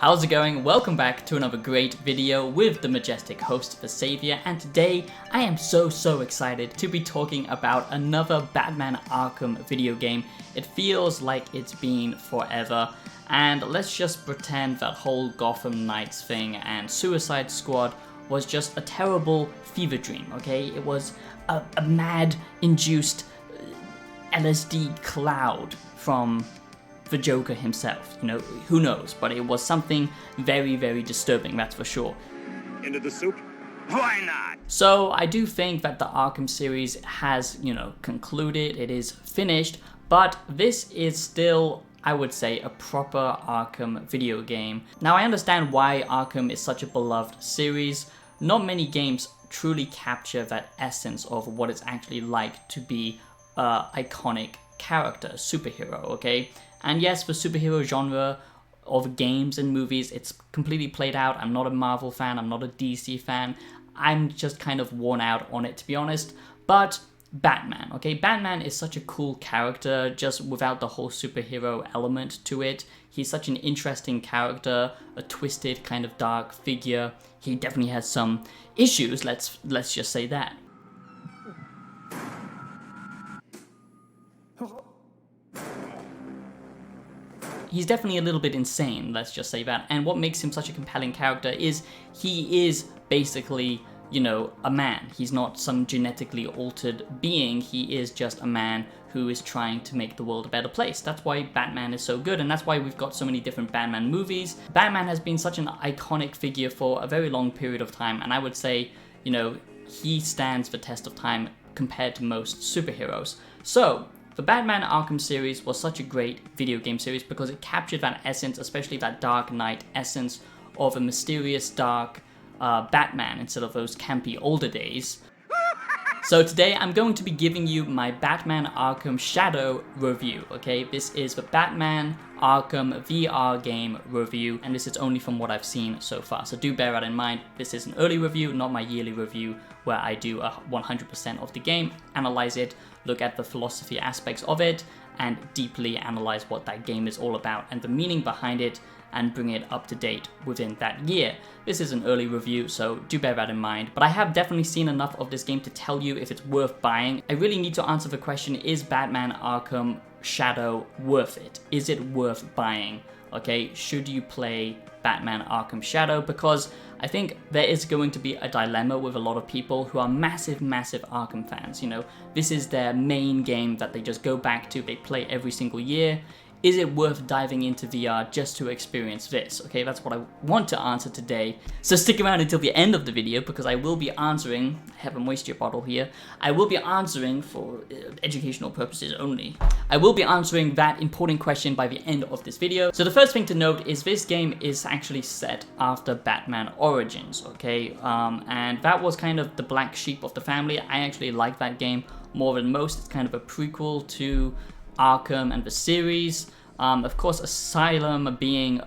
How's it going? Welcome back to another great video with the majestic host, the Savior, and today I am so excited to be talking about another Batman Arkham video game. It feels like it's been forever, and let's just pretend that whole Gotham Knights thing and Suicide Squad was just a terrible fever dream, okay? It was a mad induced LSD cloud from the Joker himself, you know, who knows, but it was something very disturbing, that's for sure. Into the soup? Why not? So I do think that the Arkham series has, concluded, it is finished, but this is still, I would say, a proper Arkham video game. Now I understand why Arkham is such a beloved series. Not many games truly capture that essence of what it's actually like to be an iconic character, superhero, okay? And yes, the superhero genre of games and movies, it's completely played out. I'm not a Marvel fan, I'm not a DC fan. I'm just kind of worn out on it, to be honest. But Batman, okay? Batman is such a cool character, just without the whole superhero element to it. He's such an interesting character, a twisted kind of dark figure. He definitely has some issues, let's just say that. He's definitely a little bit insane, let's just say that. And what makes him such a compelling character is he is basically, a man. He's not some genetically altered being. He is just a man who is trying to make the world a better place. That's why Batman is so good, and that's why we've got so many different Batman movies. Batman has been such an iconic figure for a very long period of time, and I would say, he stands the test of time compared to most superheroes. So the Batman Arkham series was such a great video game series because it captured that essence, especially that Dark Knight essence of a mysterious, dark Batman instead of those campy older days. So today I'm going to be giving you my Batman Arkham Shadow review, okay? This is the Batman Arkham VR game review, and this is only from what I've seen so far. So do bear that in mind. This is an early review, not my yearly review, where I do 100% of the game, analyze it, look at the philosophy aspects of it, and deeply analyze what that game is all about and the meaning behind it, and bring it up to date within that year. This is an early review, so do bear that in mind. But I have definitely seen enough of this game to tell you if it's worth buying. I really need to answer the question, is Batman Arkham Shadow worth it? Is it worth buying? Okay, should you play Batman Arkham Shadow? Because I think there is going to be a dilemma with a lot of people who are massive Arkham fans. This is their main game that they just go back to, they play every single year. Is it worth diving into VR just to experience this? Okay, that's what I want to answer today. So stick around until the end of the video because I will be answering, I have a moisture bottle here, I will be answering for educational purposes only. I will be answering that important question by the end of this video. So the first thing to note is this game is actually set after Batman Origins, okay? And that was kind of the black sheep of the family. I actually like that game more than most. It's kind of a prequel to Arkham and the series. Of course, Asylum being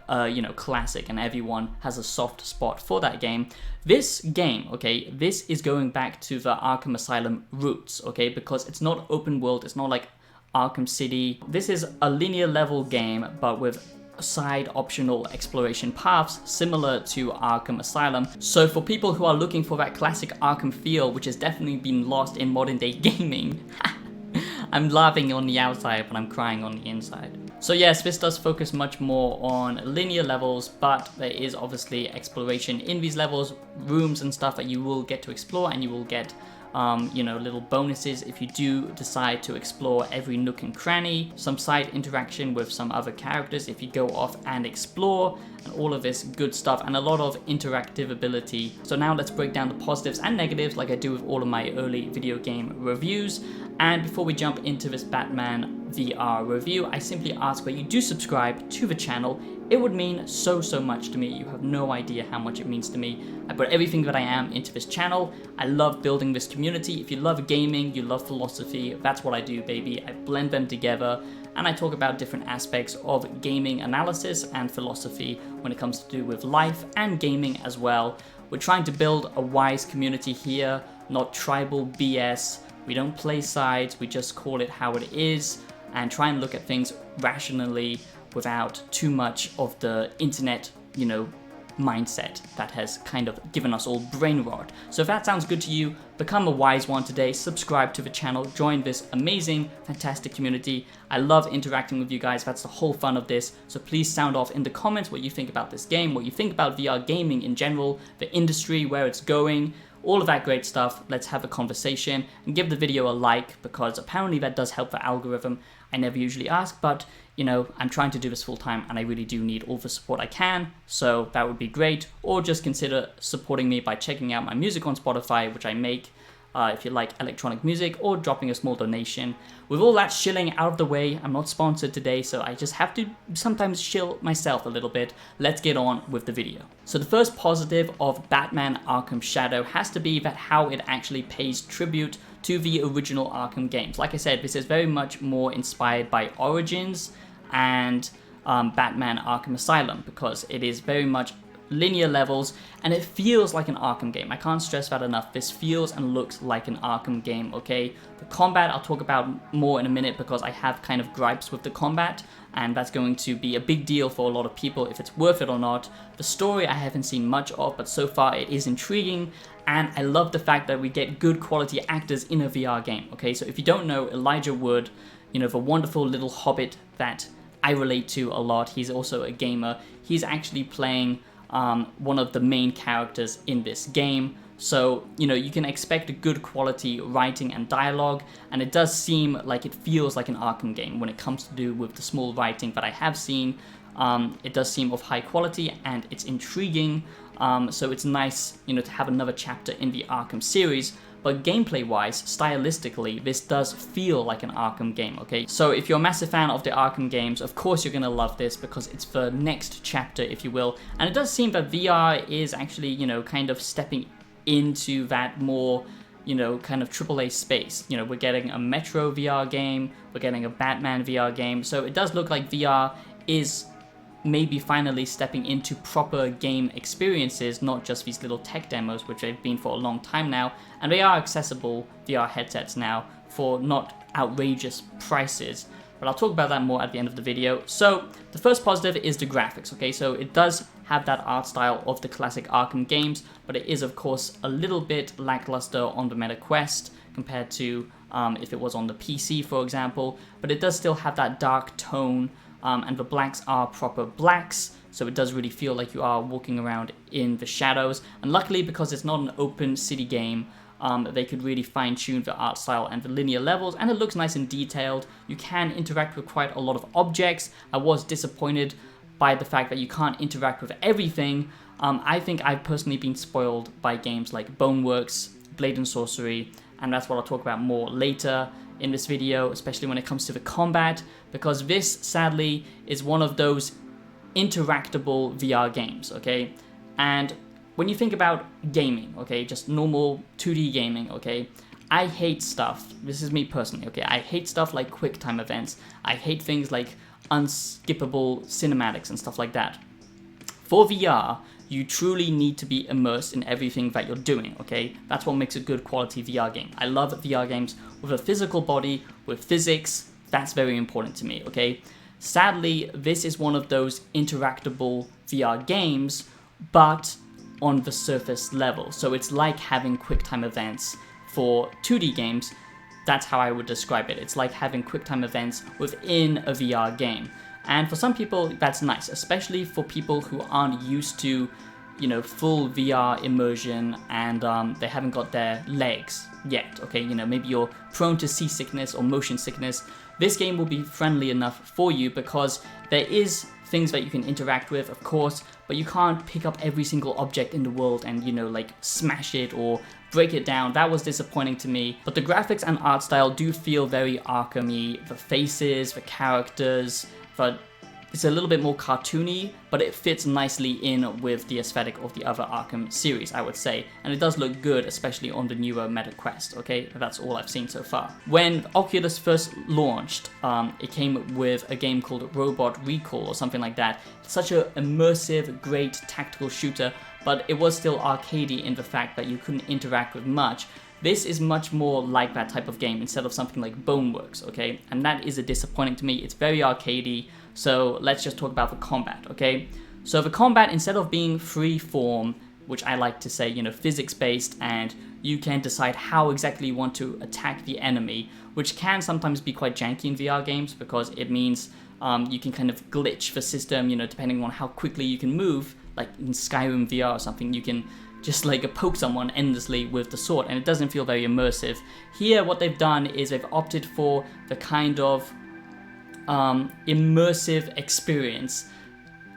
classic, and everyone has a soft spot for that game. This game, okay, this is going back to the Arkham Asylum roots, okay, because it's not open world, it's not like Arkham City. This is a linear level game, but with side optional exploration paths similar to Arkham Asylum. So for people who are looking for that classic Arkham feel, which has definitely been lost in modern day gaming, I'm laughing on the outside, but I'm crying on the inside. So yes, this does focus much more on linear levels, but there is obviously exploration in these levels, rooms and stuff that you will get to explore, and you will get little bonuses if you do decide to explore every nook and cranny, some side interaction with some other characters if you go off and explore, and all of this good stuff, and a lot of interactive ability. So now let's break down the positives and negatives like I do with all of my early video game reviews. And before we jump into this Batman VR review, I simply ask that you do subscribe to the channel. It would mean so much to me. You have no idea how much it means to me. I put everything that I am into this channel. I love building this community. If you love gaming, you love philosophy, that's what I do, baby. I blend them together, and I talk about different aspects of gaming analysis and philosophy when it comes to do with life and gaming as well. We're trying to build a wise community here, not tribal BS. We don't play sides, we just call it how it is and try and look at things rationally without too much of the internet you know, mindset that has kind of given us all brain rot. So if that sounds good to you, become a wise one today, subscribe to the channel, join this amazing, fantastic community. I love interacting with you guys, that's the whole fun of this. So please sound off in the comments what you think about this game, what you think about VR gaming in general, the industry, where it's going, all of that great stuff. Let's have a conversation and give the video a like, because apparently that does help the algorithm. I never usually ask, but you know, I'm trying to do this full time and I really do need all the support I can, so that would be great. Or just consider supporting me by checking out my music on Spotify, which I make, if you like electronic music, or dropping a small donation. With all that shilling out of the way, I'm not sponsored today, so I just have to sometimes shill myself a little bit. Let's get on with the video. So the first positive of Batman Arkham Shadow has to be that how it actually pays tribute to the original Arkham games. Like I said, this is very much more inspired by Origins and Batman Arkham Asylum, because it is very much linear levels and it feels like an Arkham game. I can't stress that enough. This feels and looks like an Arkham game, okay? The combat I'll talk about more in a minute, because I have kind of gripes with the combat, and that's going to be a big deal for a lot of people if it's worth it or not. The story I haven't seen much of, but so far it is intriguing, and I love the fact that we get good quality actors in a VR game, okay? So if you don't know Elijah Wood, you know, the wonderful little hobbit that I relate to a lot, he's also a gamer. He's actually playing one of the main characters in this game. So, you know, you can expect a good quality writing and dialogue, and it does seem like it feels like an Arkham game when it comes to do with the small writing that I have seen. It does seem of high quality and it's intriguing, so it's nice, you know, to have another chapter in the Arkham series. But gameplay-wise, stylistically, this does feel like an Arkham game, okay? So if you're a massive fan of the Arkham games, of course you're gonna love this, because it's the next chapter, if you will. And it does seem that VR is actually, you know, kind of stepping into that more, you know, kind of AAA space. You know, we're getting a Metro VR game, we're getting a Batman VR game, so it does look like VR is maybe finally stepping into proper game experiences, not just these little tech demos, which they've been for a long time now, and they are accessible VR headsets now for not outrageous prices, but I'll talk about that more at the end of the video. So the first positive is the graphics, okay? So it does have that art style of the classic Arkham games, but it is of course a little bit lackluster on the Metaquest compared to if it was on the PC, for example, but it does still have that dark tone, and the blacks are proper blacks, so it does really feel like you are walking around in the shadows. And luckily, because it's not an open city game, they could really fine-tune the art style and the linear levels, and it looks nice and detailed. You can interact with quite a lot of objects. I was disappointed by the fact that you can't interact with everything. I think I've personally been spoiled by games like Boneworks, Blade and Sorcery, and that's what I'll talk about more later in this video, especially when it comes to the combat, because this sadly is one of those interactable VR games, okay? And when you think about gaming, okay, just normal 2D gaming, okay, I hate stuff, this is me personally, okay, I hate stuff like quick time events, I hate things like unskippable cinematics and stuff like that. For VR, you truly need to be immersed in everything that you're doing, okay? That's what makes a good quality VR game. I love VR games with a physical body, with physics. That's very important to me, okay? Sadly, this is one of those interactable VR games, but on the surface level. So it's like having QuickTime events for 2D games. That's how I would describe it. It's like having QuickTime events within a VR game. And for some people, that's nice, especially for people who aren't used to, you know, full VR immersion, and they haven't got their legs yet, okay? You know, maybe you're prone to seasickness or motion sickness. This game will be friendly enough for you, because there is things that you can interact with, of course, but you can't pick up every single object in the world and, you know, like smash it or break it down. That was disappointing to me. But the graphics and art style do feel very Arkham-y. The faces, the characters, but it's a little bit more cartoony, but it fits nicely in with the aesthetic of the other Arkham series, I would say. And it does look good, especially on the newer Metaquest, okay? That's all I've seen so far. When Oculus first launched, it came with a game called Robot Recall or something like that. It's such an immersive, great tactical shooter, but it was still arcadey in the fact that you couldn't interact with much. This is much more like that type of game instead of something like Boneworks, okay? And that is a disappointing to me. It's very arcadey, so let's just talk about the combat, okay? So the combat, instead of being free form, which I like to say, you know, physics based, and you can decide how exactly you want to attack the enemy, which can sometimes be quite janky in VR games because it means you can kind of glitch the system, you know, depending on how quickly you can move. Like in Skyrim VR or something, you can just like poke someone endlessly with the sword, and it doesn't feel very immersive. Here, what they've done is they've opted for the kind of immersive experience,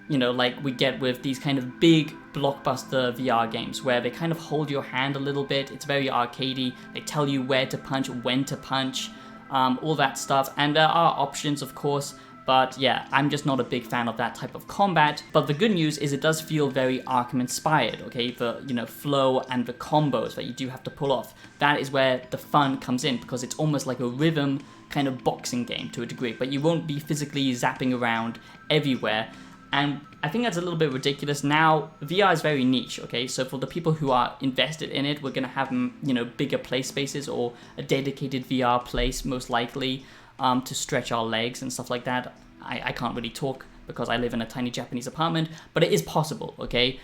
you know, like we get with these kind of big blockbuster VR games where they kind of hold your hand a little bit. It's very arcadey. They tell you where to punch, when to punch, all that stuff. And there are options, of course, but yeah, I'm just not a big fan of that type of combat. But the good news is it does feel very Arkham inspired, okay? The, you know, flow and the combos that you do have to pull off. That is where the fun comes in, because it's almost like a rhythm kind of boxing game to a degree, but you won't be physically zapping around everywhere. And I think that's a little bit ridiculous. Now, VR is very niche, okay? So for the people who are invested in it, we're gonna have, you know, bigger play spaces or a dedicated VR place, most likely, to stretch our legs and stuff like that. I can't really talk because I live in a tiny Japanese apartment, but it is possible, okay?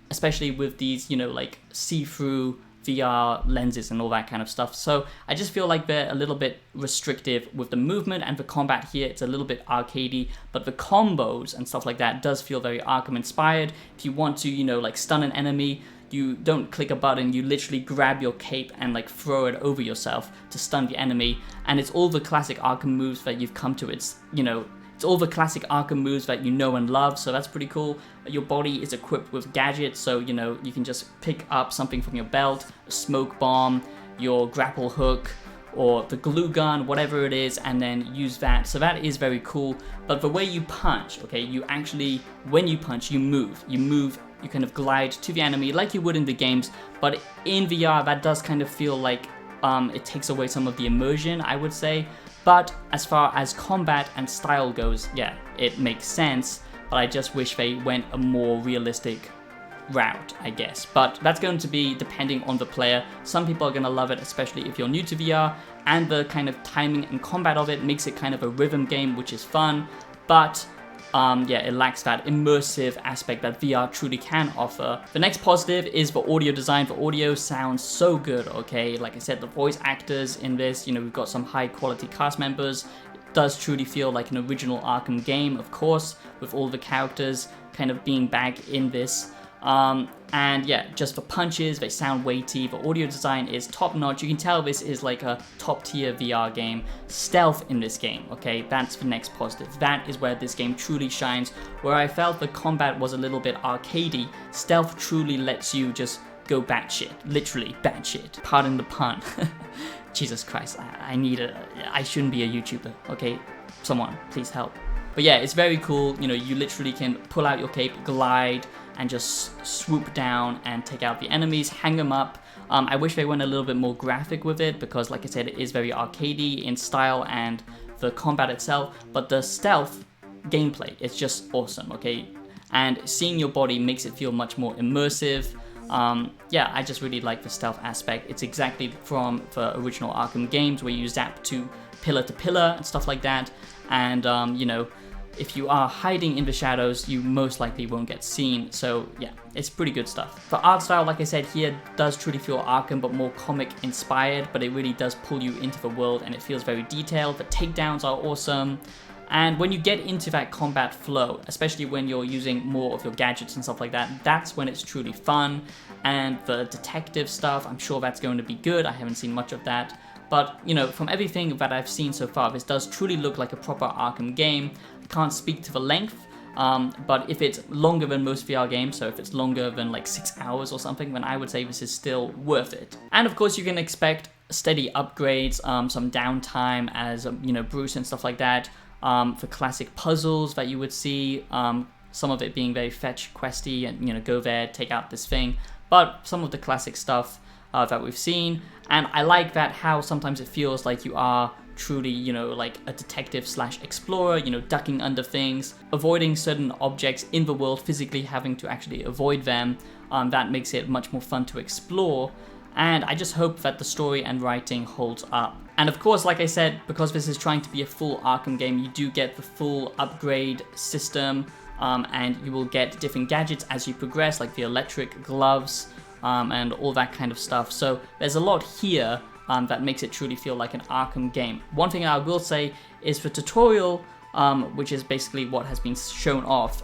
Especially with these, you know, like see-through VR lenses and all that kind of stuff. So I just feel like they're a little bit restrictive with the movement and the combat here. It's a little bit arcadey, but the combos and stuff like that does feel very Arkham inspired. If you want to, you know, like stun an enemy, you don't click a button, you literally grab your cape and like throw it over yourself to stun the enemy. And it's all the classic Arkham moves that you've come to. It's, you know, it's all the classic Arkham moves that you know and love, so that's pretty cool. Your body is equipped with gadgets, so, you know, you can just pick up something from your belt, a smoke bomb, your grapple hook, or the glue gun, whatever it is, and then use that. So that is very cool. But the way you punch, okay, you actually, when you punch, you move, you kind of glide to the enemy like you would in the games, but in VR, that does kind of feel like it takes away some of the immersion, I would say. But as far as combat and style goes, yeah, it makes sense, but I just wish they went a more realistic route, I guess. But that's going to be depending on the player. Some people are going to love it, especially if you're new to VR, and the kind of timing and combat of it makes it kind of a rhythm game, which is fun, but yeah, it lacks that immersive aspect that VR truly can offer. The next positive is the audio design. The audio sounds so good, okay? Like I said, the voice actors in this, you know, we've got some high quality cast members. It does truly feel like an original Arkham game, of course, with all the characters kind of being back in this. And yeah, just the punches, they sound weighty. The audio design is top notch. You can tell this is like a top tier VR game. Stealth in this game, okay, that's the next positive. That is where this game truly shines. Where I felt the combat was a little bit arcadey, stealth truly lets you just go batshit, literally batshit. Pardon the pun. Jesus Christ, I shouldn't be a YouTuber, okay? Someone, please help. But yeah, it's very cool. You know, you literally can pull out your cape, glide, and just swoop down and take out the enemies, hang them up. I wish they went a little bit more graphic with it because, like I said, it is very arcadey in style and the combat itself, but the stealth gameplay is just awesome, okay? And seeing your body makes it feel much more immersive. Yeah, I just really like the stealth aspect. It's exactly from the original Arkham games where you zap to pillar and stuff like that. And, you know, if you are hiding in the shadows, you most likely won't get seen. So yeah, it's pretty good stuff. The art style, like I said, here does truly feel Arkham, but more comic inspired, but it really does pull you into the world and it feels very detailed. The takedowns are awesome. And when you get into that combat flow, especially when you're using more of your gadgets and stuff like that, that's when it's truly fun. And the detective stuff, I'm sure that's going to be good. I haven't seen much of that. But, you know, from everything that I've seen so far, this does truly look like a proper Arkham game. I can't speak to the length, but if it's longer than most VR games, so if it's longer than like 6 hours or something, then I would say this is still worth it. And of course, you can expect steady upgrades, some downtime as, you know, Bruce and stuff like that, for classic puzzles that you would see, some of it being very fetch questy and, you know, go there, take out this thing, but some of the classic stuff that we've seen. And I like that how sometimes it feels like you are truly, you know, like a detective / explorer, you know, ducking under things, avoiding certain objects in the world, physically having to actually avoid them. That makes it much more fun to explore. And I just hope that the story and writing holds up. And of course, like I said, because this is trying to be a full Arkham game, you do get the full upgrade system. and you will get different gadgets as you progress, like the electric gloves and all that kind of stuff. So there's a lot here that makes it truly feel like an Arkham game. One thing I will say is the tutorial, which is basically what has been shown off,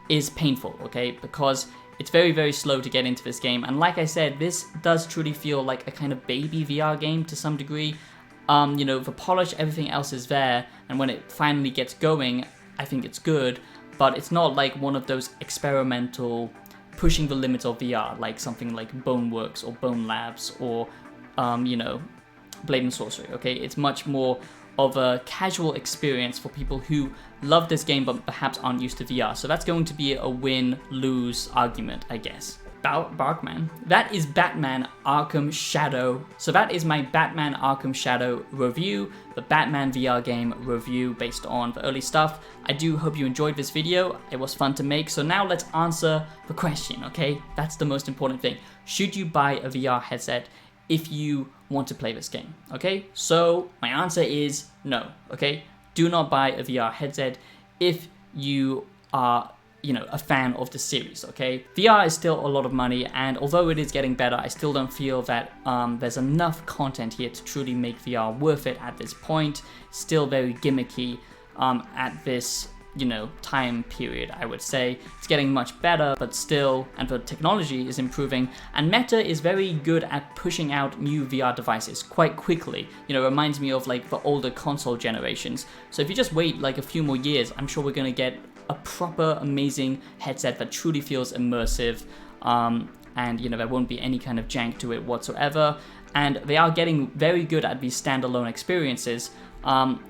is painful, okay? Because it's very, very slow to get into this game. And like I said, this does truly feel like a kind of baby VR game to some degree. You know, the polish, everything else is there, and when it finally gets going, I think it's good, but it's not like one of those experimental pushing the limits of VR, like something like Boneworks or Bone Labs or, you know, Blade and Sorcery, okay? It's much more of a casual experience for people who love this game but perhaps aren't used to VR. So that's going to be a win-lose argument, I guess. Barkman. That is Batman Arkham Shadow. So that is my Batman Arkham Shadow review, the Batman VR game review based on the early stuff. I do hope you enjoyed this video. It was fun to make. So now let's answer the question, okay? That's the most important thing. Should you buy a VR headset if you want to play this game, okay? So my answer is no, okay? Do not buy a VR headset if you are, you know, a fan of the series, okay? VR is still a lot of money, and although it is getting better, I still don't feel that there's enough content here to truly make VR worth it at this point. Still very gimmicky at this, you know, time period, I would say. It's getting much better, but still, and the technology is improving, and Meta is very good at pushing out new VR devices quite quickly. You know, it reminds me of like the older console generations. So if you just wait like a few more years, I'm sure we're gonna get a proper amazing headset that truly feels immersive, and you know, there won't be any kind of jank to it whatsoever, and they are getting very good at these standalone experiences,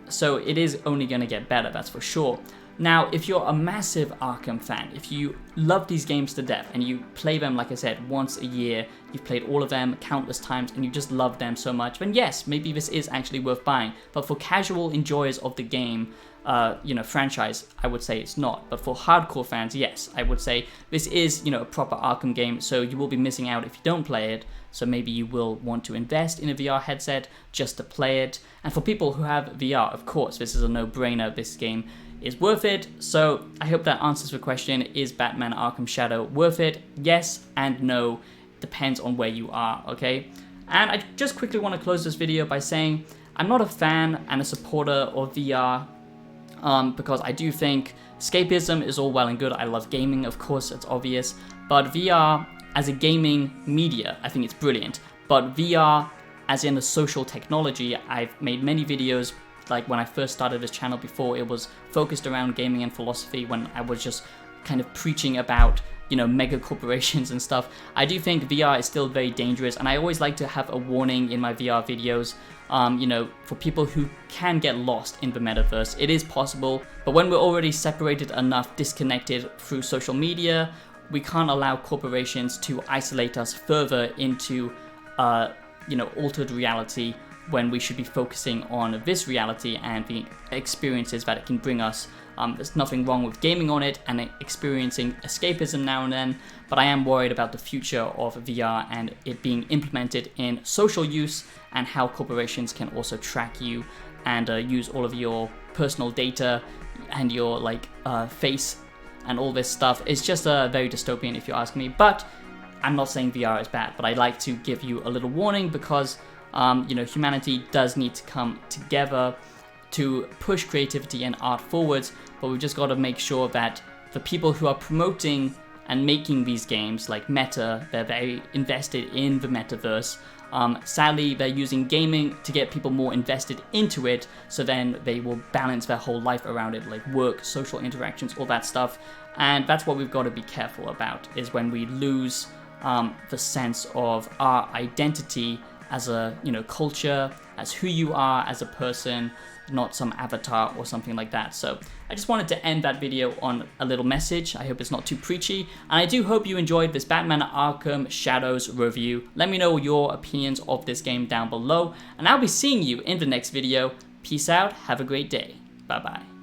so it is only going to get better, that's for sure. Now, if you're a massive Arkham fan, if you love these games to death and you play them, like I said, once a year, you've played all of them countless times and you just love them so much, then yes, maybe this is actually worth buying. But for casual enjoyers of the game, you know, franchise, I would say it's not. But for hardcore fans, yes, I would say this is, you know, a proper Arkham game, so you will be missing out if you don't play it. So maybe you will want to invest in a VR headset just to play it. And for people who have VR, of course, this is a no-brainer. This game is worth it. So I hope that answers the question, is Batman Arkham Shadow worth it? Yes and no, depends on where you are, okay? And I just quickly want to close this video by saying I'm not a fan and a supporter of VR, because I do think escapism is all well and good. I love gaming, of course, it's obvious, but VR as a gaming media, I think it's brilliant. But VR as in a social technology, I've made many videos, like when I first started this channel before, it was focused around gaming and philosophy, when I was just kind of preaching about, you know, mega corporations and stuff. I do think VR is still very dangerous, and I always like to have a warning in my VR videos, you know, for people who can get lost in the metaverse. It is possible, but when we're already separated enough, disconnected through social media, we can't allow corporations to isolate us further into, you know, altered reality, when we should be focusing on this reality and the experiences that it can bring us. There's nothing wrong with gaming on it and experiencing escapism now and then, but I am worried about the future of VR and it being implemented in social use, and how corporations can also track you and use all of your personal data and your like face and all this stuff. It's just very dystopian if you ask me, but I'm not saying VR is bad, but I like to give you a little warning because you know, humanity does need to come together to push creativity and art forwards, but we've just got to make sure that the people who are promoting and making these games, like Meta, they're very invested in the metaverse. Sadly, they're using gaming to get people more invested into it, so then they will balance their whole life around it, like work, social interactions, all that stuff. And that's what we've got to be careful about, is when we lose the sense of our identity as a, you know, culture, as who you are as a person, not some avatar or something like that. So I just wanted to end that video on a little message. I hope it's not too preachy, and I do hope you enjoyed this Batman Arkham Shadows review. Let me know your opinions of this game down below, and I'll be seeing you in the next video. Peace out, have a great day. Bye bye.